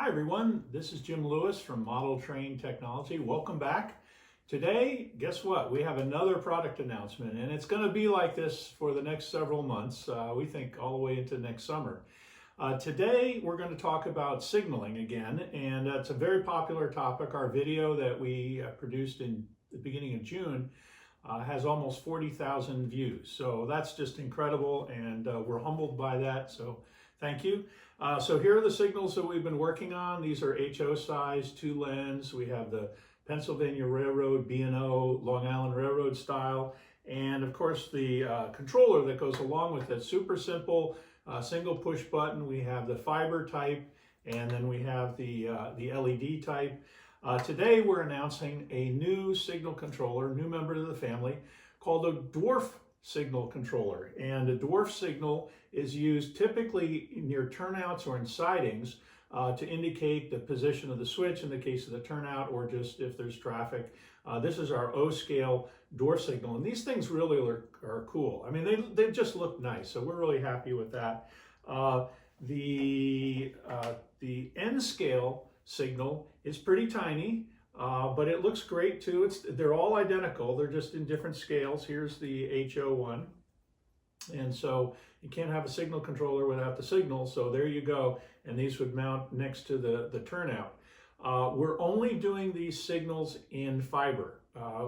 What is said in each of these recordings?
Hi everyone, this is Jim Lewis from Model Train Technology. Welcome back. Today, guess what? We have another product announcement, and it's going to be like this for the next several months. We think all the way into next summer. Today, we're going to talk about signaling again, and it's a very popular topic. Our video that we produced in the beginning of June has almost 40,000 views. So that's just incredible, and we're humbled by that. So thank you. So here are the signals that we've been working on. These are HO size, 2 lens. We have the Pennsylvania Railroad, B&O, Long Island Railroad style, and of course the controller that goes along with it. Super simple, single push button. We have the fiber type, and then we have the LED type. Today we're announcing a new signal controller, new member of the family, called the Dwarf Signal Controller. And a dwarf signal is used typically near turnouts or in sidings to indicate the position of the switch in the case of the turnout, or just if there's traffic. This is our O-scale dwarf signal, and these things really are cool. I mean, they just look nice, so we're really happy with that. The N-scale signal is pretty tiny, but it looks great too. They're all identical. They're just in different scales. Here's the HO one. And so you can't have a signal controller without the signal. So there you go. And these would mount next to the turnout. We're only doing these signals in fiber.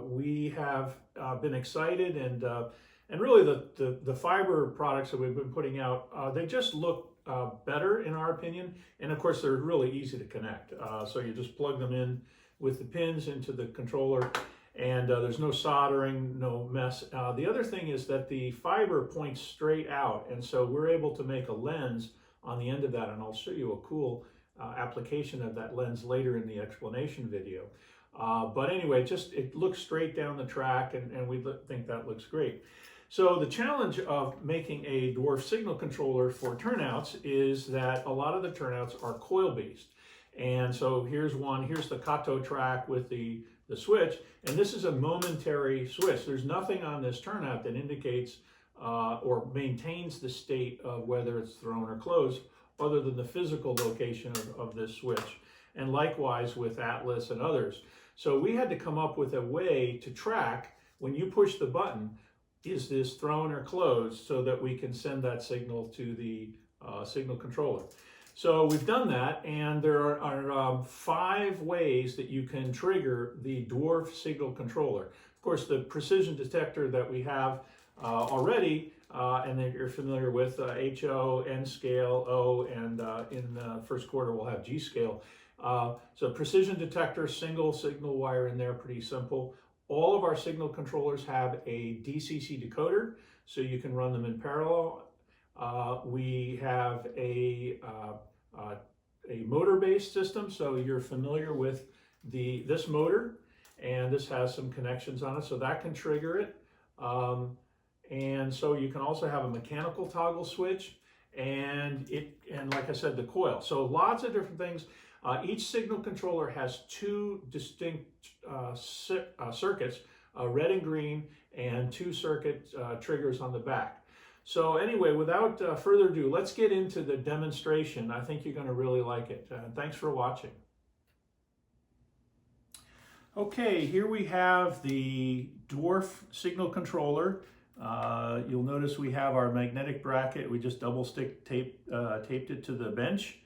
We have been excited, and really the fiber products that we've been putting out, they just look better in our opinion. And of course, they're really easy to connect. So you just plug them in with the pins into the controller, and there's no soldering, no mess. The other thing is that the fiber points straight out, and so we're able to make a lens on the end of that, and I'll show you a cool application of that lens later in the explanation video. But anyway, it looks straight down the track, and we think that looks great. So the challenge of making a dwarf signal controller for turnouts is that a lot of the turnouts are coil-based. And so here's the Kato track with the switch, and this is a momentary switch. There's nothing on this turnout that indicates or maintains the state of whether it's thrown or closed, other than the physical location of this switch. And likewise with Atlas and others. So we had to come up with a way to track when you push the button, is this thrown or closed, so that we can send that signal to the signal controller. So we've done that, and there are 5 ways that you can trigger the Dwarf Signal Controller. Of course, the precision detector that we have already, and that you're familiar with, HO, N-scale, O, and in the first quarter we'll have G-scale. So precision detector, single signal wire in there, pretty simple. All of our signal controllers have a DCC decoder, so you can run them in parallel. We have a motor-based system, so you're familiar with this motor, and this has some connections on it, so that can trigger it. And so you can also have a mechanical toggle switch, and like I said, the coil. So lots of different things. Each signal controller has 2 distinct circuits, red and green, and 2 circuit triggers on the back. So anyway, without further ado, let's get into the demonstration. I think you're going to really like it. Thanks for watching. Okay, here we have the Dwarf Signal Controller. You'll notice we have our magnetic bracket. We just double stick taped it to the bench.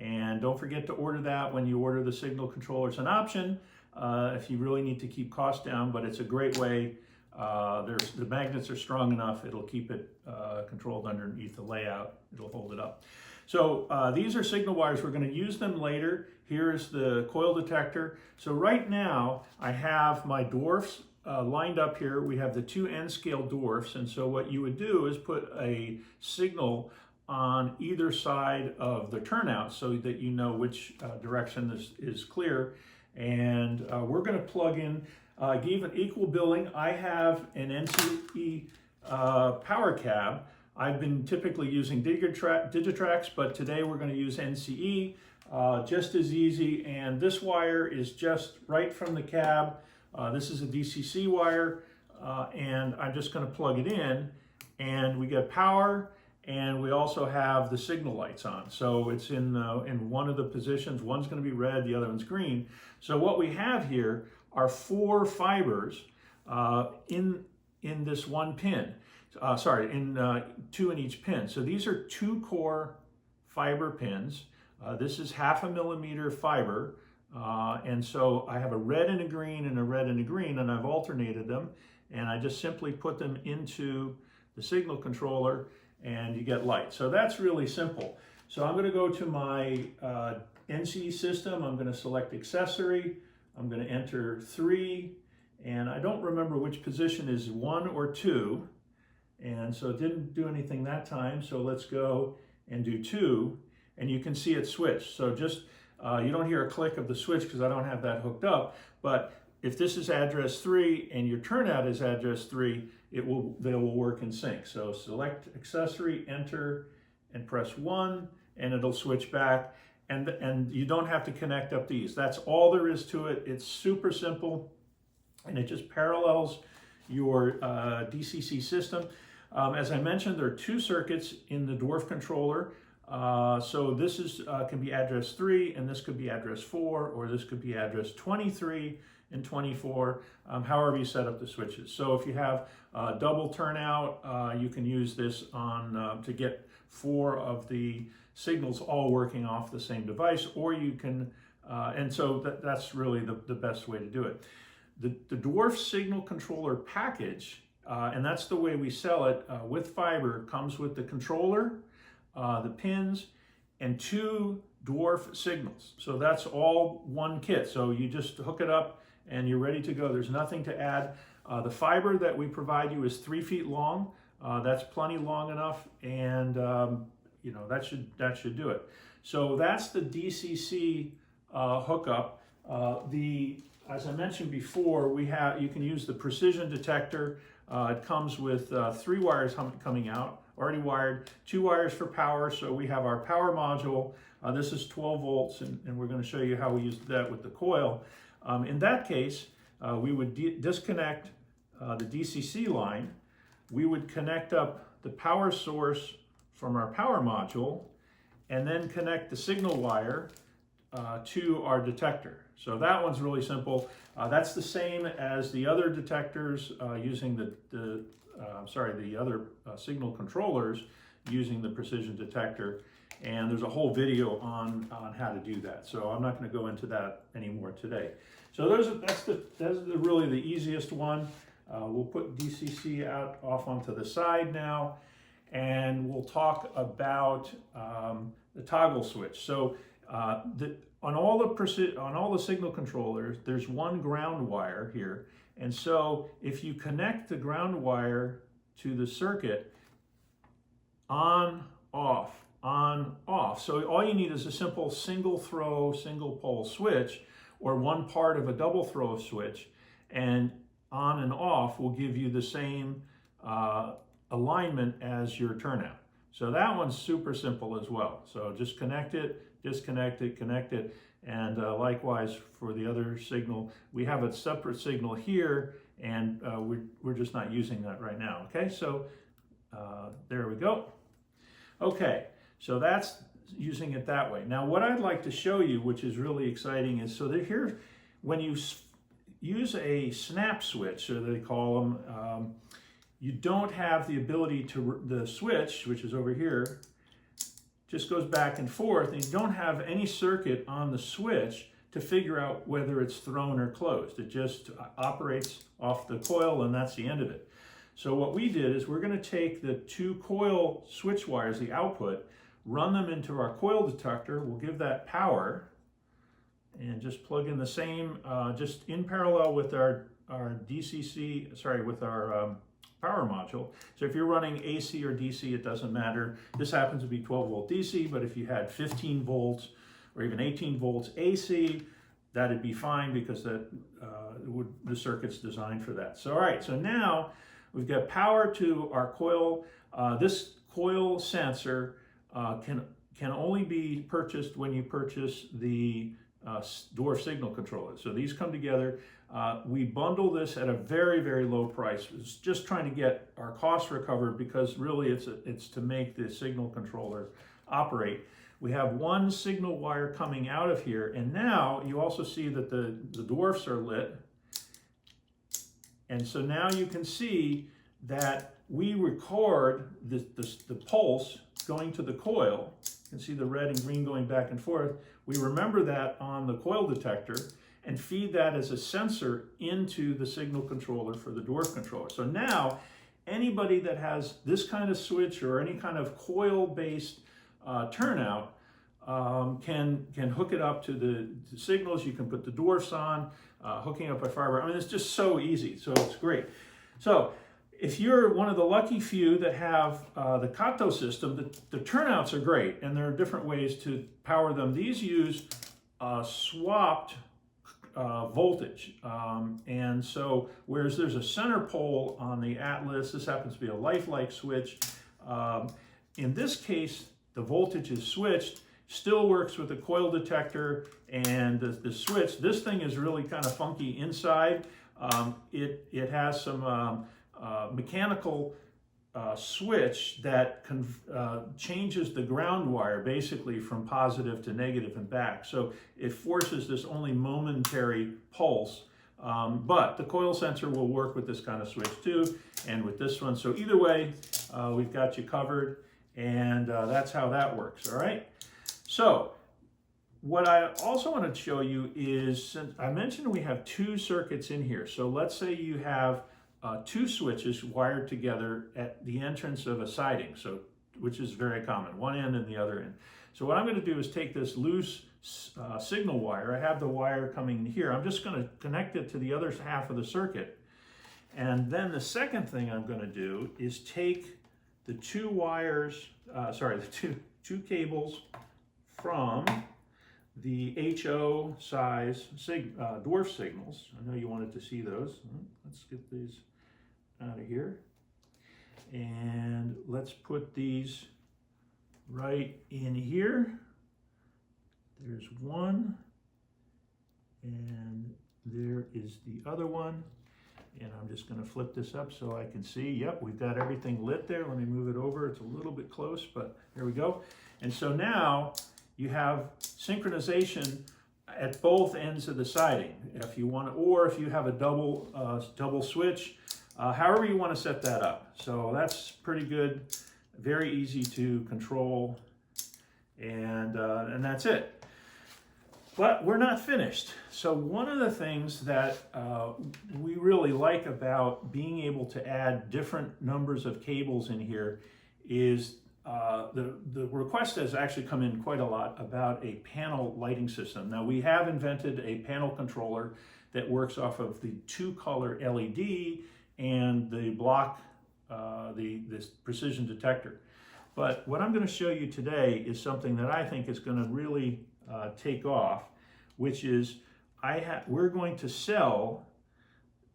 And don't forget to order that when you order the signal controller. It's an option if you really need to keep costs down, but it's a great way. The magnets are strong enough, it'll keep it controlled underneath the layout. It'll hold it up. So these are signal wires. We're going to use them later. Here's the coil detector. So right now I have my dwarfs lined up here. We have the 2 N-scale dwarfs, and so what you would do is put a signal on either side of the turnout so that you know which direction is clear. And we're going to plug in, give an equal billing. I have an NCE power cab. I've been typically using Digitrax, but today we're going to use NCE, just as easy. And this wire is just right from the cab. This is a DCC wire, and I'm just going to plug it in, and we get power. and we also have the signal lights on. So it's in one of the positions. One's going to be red, the other one's green. So what we have here are 4 fibers in this one pin. 2 in each pin. So these are 2 core fiber pins. This is 0.5 millimeter fiber. And so I have a red and a green and a red and a green, and I've alternated them. And I just simply put them into the signal controller and you get light. So that's really simple. So I'm going to go to my NC system. I'm going to select accessory. I'm going to enter 3. And I don't remember which position is 1 or 2. And so it didn't do anything that time. So let's go and do 2. And you can see it switch. So just, you don't hear a click of the switch because I don't have that hooked up. But if this is address 3 and your turnout is address 3, they will work in sync. So select accessory, enter, and press 1, and it'll switch back. And you don't have to connect up these. That's all there is to it. It's super simple, and it just parallels your DCC system. As I mentioned, there are 2 circuits in the Dwarf controller. So this is can be address 3, and this could be address 4, or this could be address 23 and 24, however you set up the switches. So if you have double turnout, you can use this on to get 4 of the signals all working off the same device, or you can, and so that's really the best way to do it. The Dwarf Signal Controller package, and that's the way we sell it with fiber, comes with the controller, the pins, and 2 Dwarf signals. So that's all one kit. So you just hook it up and you're ready to go. There's nothing to add. The fiber that we provide you is 3 feet long. That's plenty long enough, and you know, that should do it. So that's the DCC hookup. As I mentioned before, you can use the precision detector. It comes with 3 wires coming out, already wired, 2 wires for power. So we have our power module. This is 12 volts, and we're going to show you how we use that with the coil. In that case, we would disconnect the DCC line. We would connect up the power source from our power module, and then connect the signal wire to our detector. So that one's really simple. That's the same as the other detectors using the other signal controllers using the precision detector. And there's a whole video on how to do that. So I'm not going to go into that anymore today. So that's really the easiest one. We'll put DCC off onto the side now, and we'll talk about the toggle switch. So on all the signal controllers, there's one ground wire here, and so if you connect the ground wire to the circuit, on, off, on, off. So all you need is a simple single throw, single pole switch, or one part of a double throw switch, and on and off will give you the same alignment as your turnout. So that one's super simple as well. So just connect it, disconnect it, connect it, and likewise for the other signal, we have a separate signal here, and we're just not using that right now. Okay, so there we go. Okay, so that's using it that way. Now what I'd like to show you, which is really exciting, is so that here, when you use a snap switch, so they call them, you don't have the ability to, the switch, which is over here, just goes back and forth, and you don't have any circuit on the switch to figure out whether it's thrown or closed. It just operates off the coil, and that's the end of it. So what we did is we're going to take the 2 coil switch wires, the output, run them into our coil detector. We'll give that power, and just plug in the same, just in parallel with our DCC, with our power module. So if you're running AC or DC, it doesn't matter. This happens to be 12 volt DC, but if you had 15 volts or even 18 volts AC, that'd be fine, because the circuit's designed for that. So all right, so now we've got power to our coil. This coil sensor can only be purchased when you purchase the Dwarf Signal Controller. So these come together. We bundle this at a very, very low price. It's just trying to get our costs recovered, because really it's to make the signal controller operate. We have one signal wire coming out of here, and now you also see that the dwarfs are lit. And so now you can see that we record the pulse going to the coil. You can see the red and green going back and forth. We remember that on the coil detector and feed that as a sensor into the signal controller for the dwarf controller. So now anybody that has this kind of switch or any kind of coil-based turnout can hook it up to the signals. You can put the dwarfs on, hooking up by fiber. I mean, it's just so easy, so it's great. So if you're one of the lucky few that have the Kato system, the turnouts are great, and there are different ways to power them. These use swapped voltage, and so whereas there's a center pole on the Atlas, this happens to be a lifelike switch. In this case, the voltage is switched, still works with the coil detector and the switch. This thing is really kind of funky inside. It has some mechanical switch that changes the ground wire basically from positive to negative and back. So it forces this only momentary pulse, but the coil sensor will work with this kind of switch too, and with this one. So either way, we've got you covered, and that's how that works, all right? So what I also want to show you is, since I mentioned we have two circuits in here. So let's say you have two switches wired together at the entrance of a siding, so which is very common, one end and the other end. So what I'm going to do is take this loose signal wire. I have the wire coming here. I'm just going to connect it to the other half of the circuit. And then the second thing I'm going to do is take the two wires, the two cables from the HO size dwarf signals. I know you wanted to see those. Let's get these out of here. And let's put these right in here. There's one, and there is the other one. And I'm just going to flip this up so I can see. Yep, we've got everything lit there. Let me move it over. It's a little bit close, but there we go. And so now you have synchronization at both ends of the siding, if you want, or if you have a double switch, however you want to set that up. So that's pretty good, very easy to control, and that's it. But we're not finished. So one of the things that we really like about being able to add different numbers of cables in here is the request has actually come in quite a lot about a panel lighting system. Now, we have invented a panel controller that works off of the two-color LED and the block, this precision detector. But what I'm going to show you today is something that I think is going to really take off, which is we're going to sell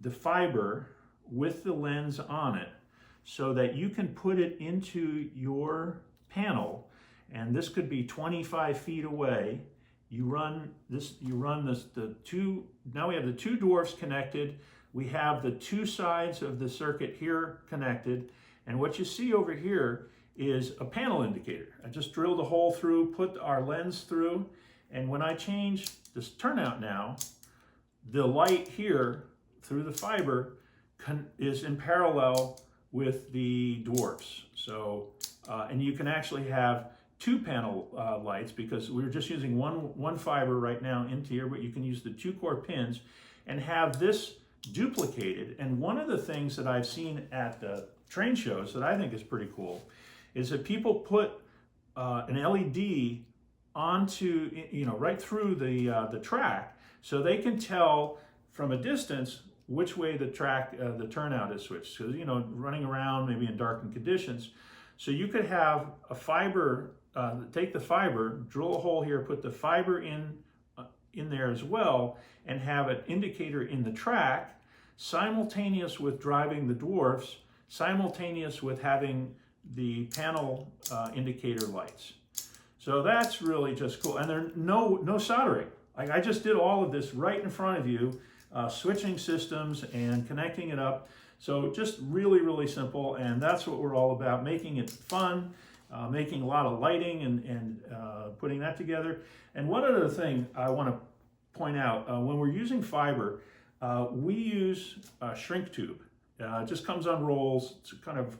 the fiber with the lens on it, so that you can put it into your panel, and this could be 25 feet away. You run this, now we have the two dwarfs connected. We have the two sides of the circuit here connected, and what you see over here is a panel indicator. I just drilled a hole through, put our lens through, and when I change this turnout now, the light here through the fiber is in parallel with the dwarfs. So, and you can actually have two panel lights, because we're just using one fiber right now into here, but you can use the 2-core pins and have this duplicated. And one of the things that I've seen at the train shows that I think is pretty cool is that people put an LED onto, right through the track, so they can tell from a distance which way the turnout is switched. So, running around maybe in darkened conditions. So you could have a fiber, take the fiber, drill a hole here, put the fiber in there as well, and have an indicator in the track, simultaneous with driving the dwarfs, simultaneous with having the panel indicator lights. So that's really just cool. And there's no soldering. Like I just did all of this right in front of you, switching systems and connecting it up. So just really, really simple, and that's what we're all about, making it fun, making a lot of lighting and putting that together. And one other thing I want to point out, when we're using fiber, we use a shrink tube. It just comes on rolls. It's kind of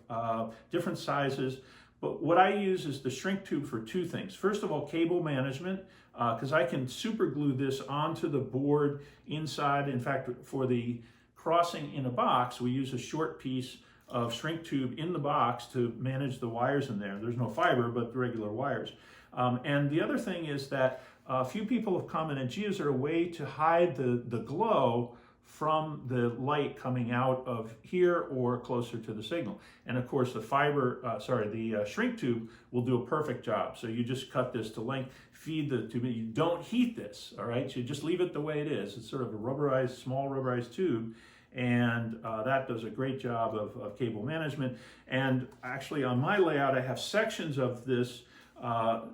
different sizes. But what I use is the shrink tube for two things. First of all, cable management, because I can super glue this onto the board inside. In fact, for the crossing in a box, we use a short piece of shrink tube in the box to manage the wires in there. There's no fiber, but the regular wires. And the other thing is that a few people have commented, gee, is there a way to hide the glow from the light coming out of here or closer to the signal? And of course the the shrink tube will do a perfect job. So you just cut this to length, feed the tube. You don't heat this, all right? So you just leave it the way it is. It's sort of a small rubberized tube, and that does a great job of cable management. And actually on my layout, I have sections of this.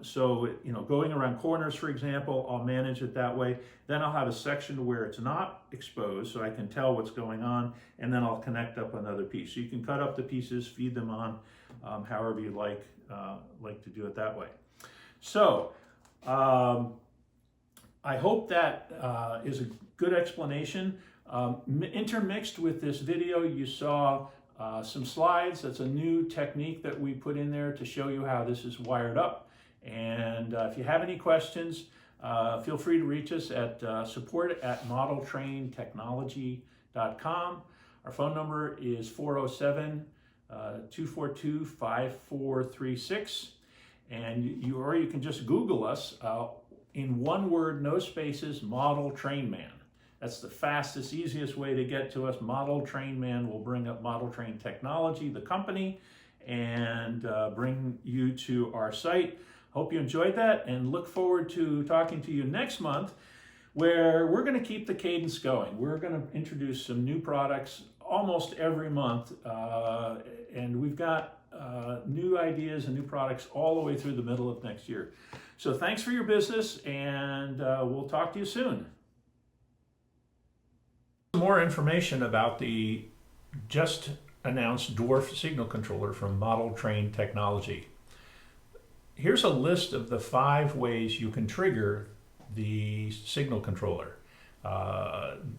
So, you know, going around corners, for example, I'll manage it that way. Then I'll have a section where it's not exposed, so I can tell what's going on, and then I'll connect up another piece. So you can cut up the pieces, feed them on, however you like to do it that way. So, I hope that is a good explanation. Intermixed with this video, you saw some slides. That's a new technique that we put in there to show you how this is wired up. And if you have any questions, feel free to reach us at support@modeltraintechnology.com. Our phone number is 407-242-5436. And you can just Google us in one word, no spaces, modeltrainman. That's the fastest, easiest way to get to us. modeltrainman will bring up Model Train Technology, the company, and bring you to our site. Hope you enjoyed that, and look forward to talking to you next month, where we're going to keep the cadence going. We're going to introduce some new products almost every month, and we've got new ideas and new products all the way through the middle of next year. So thanks for your business, and we'll talk to you soon. More information about the just announced Dwarf Signal Controller from Model Train Technology. Here's a list of the 5 ways you can trigger the signal controller.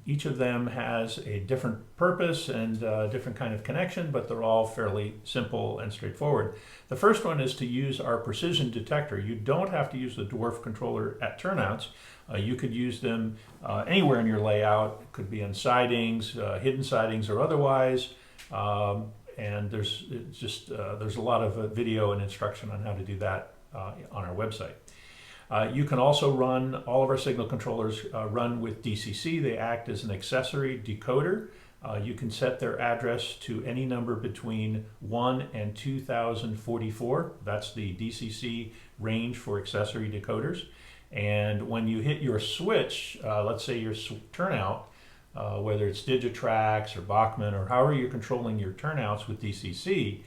Each of them has a different purpose and a different kind of connection, but they're all fairly simple and straightforward. The first one is to use our precision detector. You don't have to use the Dwarf controller at turnouts. You could use them anywhere in your layout. It could be on sidings, hidden sidings or otherwise. And there's a lot of video and instruction on how to do that on our website. You can also run, all of our signal controllers run with DCC. They act as an accessory decoder. You can set their address to any number between 1 and 2044. That's the DCC range for accessory decoders. And when you hit your switch, let's say your turnout, whether it's Digitrax or Bachmann or however you're controlling your turnouts with DCC,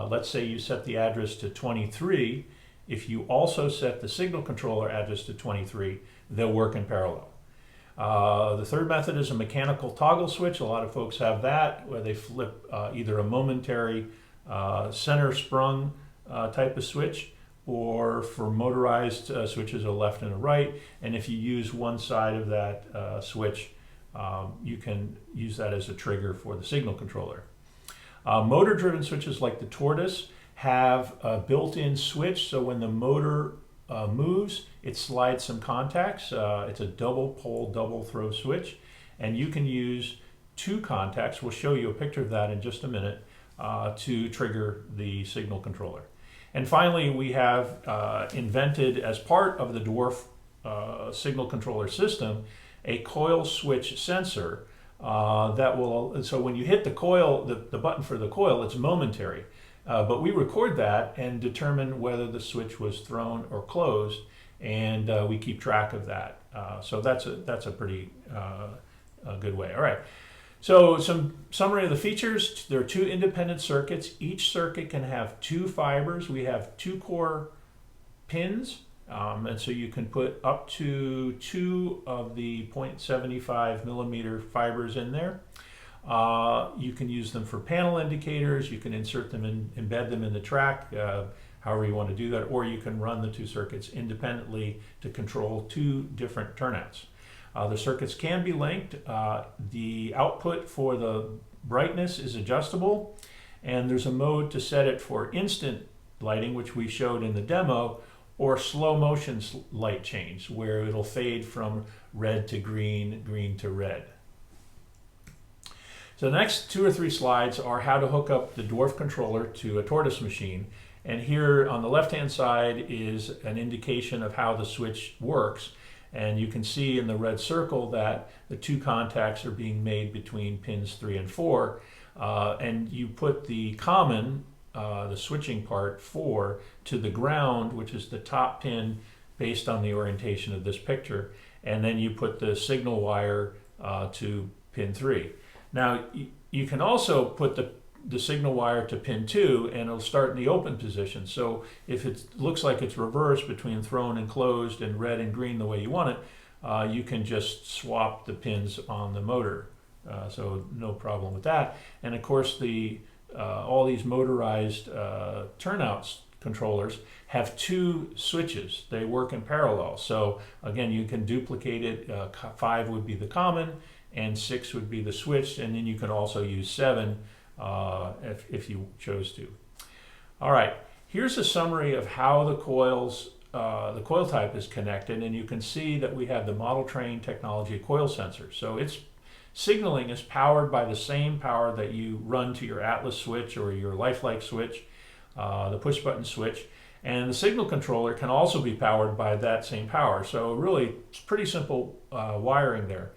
let's say you set the address to 23. If you also set the signal controller address to 23, they'll work in parallel. The third method is a mechanical toggle switch. A lot of folks have that, where they flip either a momentary center sprung type of switch, or for motorized switches, a left and a right. And if you use one side of that switch, you can use that as a trigger for the signal controller. Motor-driven switches like the Tortoise have a built-in switch, so when the motor moves, it slides some contacts. It's a double pole, double throw switch, and you can use 2 contacts. We'll show you a picture of that in just a minute to trigger the signal controller. And finally, we have invented, as part of the Dwarf signal controller system, a coil switch sensor that will, so when you hit the coil, the button for the coil, it's momentary. But we record that and determine whether the switch was thrown or closed, and we keep track of that. So that's a pretty good way. All right. So some summary of the features. There are 2 independent circuits. Each circuit can have 2 fibers. We have 2 core pins And so you can put up to 2 of the 0.75 millimeter fibers in there. You can use them for panel indicators. You can insert them and embed them in the track, however you want to do that, or you can run the 2 circuits independently to control 2 different turnouts. The circuits can be linked. The output for the brightness is adjustable, and there's a mode to set it for instant lighting, which we showed in the demo, or slow motion light change, where it'll fade from red to green, green to red. So the next 2 or 3 slides are how to hook up the Dwarf controller to a tortoise machine. And here on the left-hand side is an indication of how the switch works. And you can see in the red circle that the 2 contacts are being made between pins 3 and 4. And you put the common, the switching part 4, to the ground, which is the top pin based on the orientation of this picture. And then you put the signal wire to pin 3. Now, you can also put the signal wire to pin 2 and it'll start in the open position. So if it looks like it's reversed between thrown and closed and red and green the way you want it, you can just swap the pins on the motor. So no problem with that. And of course, all these motorized turnouts controllers have 2 switches. They work in parallel. So again, you can duplicate it. 5 would be the common, and 6 would be the switch, and then you can also use 7 if you chose to. All right, here's a summary of how the coil type is connected, and you can see that we have the ModelTrain technology coil sensor. So its signaling is powered by the same power that you run to your Atlas switch or your lifelike switch, the push button switch, and the signal controller can also be powered by that same power. So really, it's pretty simple wiring there.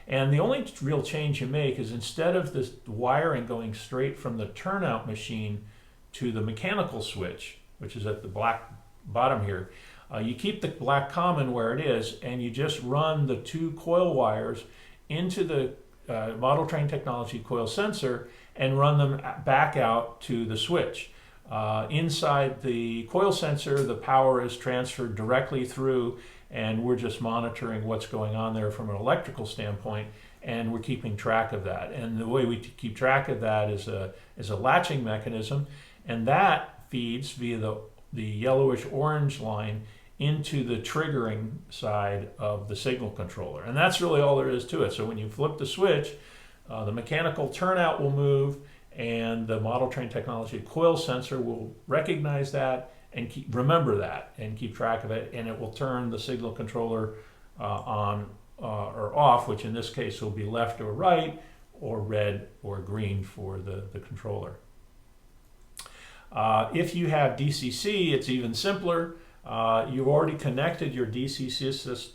And the only real change you make is instead of this wiring going straight from the turnout machine to the mechanical switch, which is at the black bottom here, you keep the black common where it is, and you just run the 2 coil wires into the ModelTrain technology coil sensor and run them back out to the switch. Inside the coil sensor, the power is transferred directly through, and we're just monitoring what's going on there from an electrical standpoint, and we're keeping track of that. And the way we keep track of that is a latching mechanism, and that feeds via the yellowish orange line into the triggering side of the signal controller. And that's really all there is to it. So when you flip the switch, the mechanical turnout will move, and the ModelTrain technology coil sensor will recognize that and remember that and keep track of it, and it will turn the signal controller on or off, which in this case will be left or right, or red or green for the controller. If you have DCC, it's even simpler. You've already connected your DCC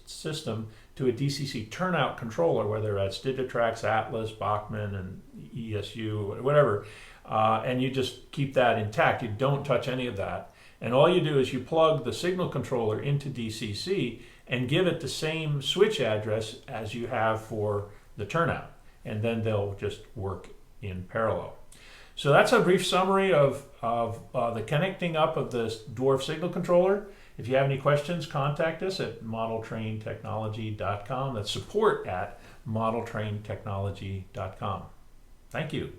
system to a DCC turnout controller, whether that's Digitrax, Atlas, Bachmann, and ESU, whatever, and you just keep that intact. You don't touch any of that. And all you do is you plug the signal controller into DCC and give it the same switch address as you have for the turnout, and then they'll just work in parallel. So that's a brief summary of the connecting up of the Dwarf Signal Controller. If you have any questions, contact us at modeltraintechnology.com. That's support at modeltraintechnology.com. Thank you.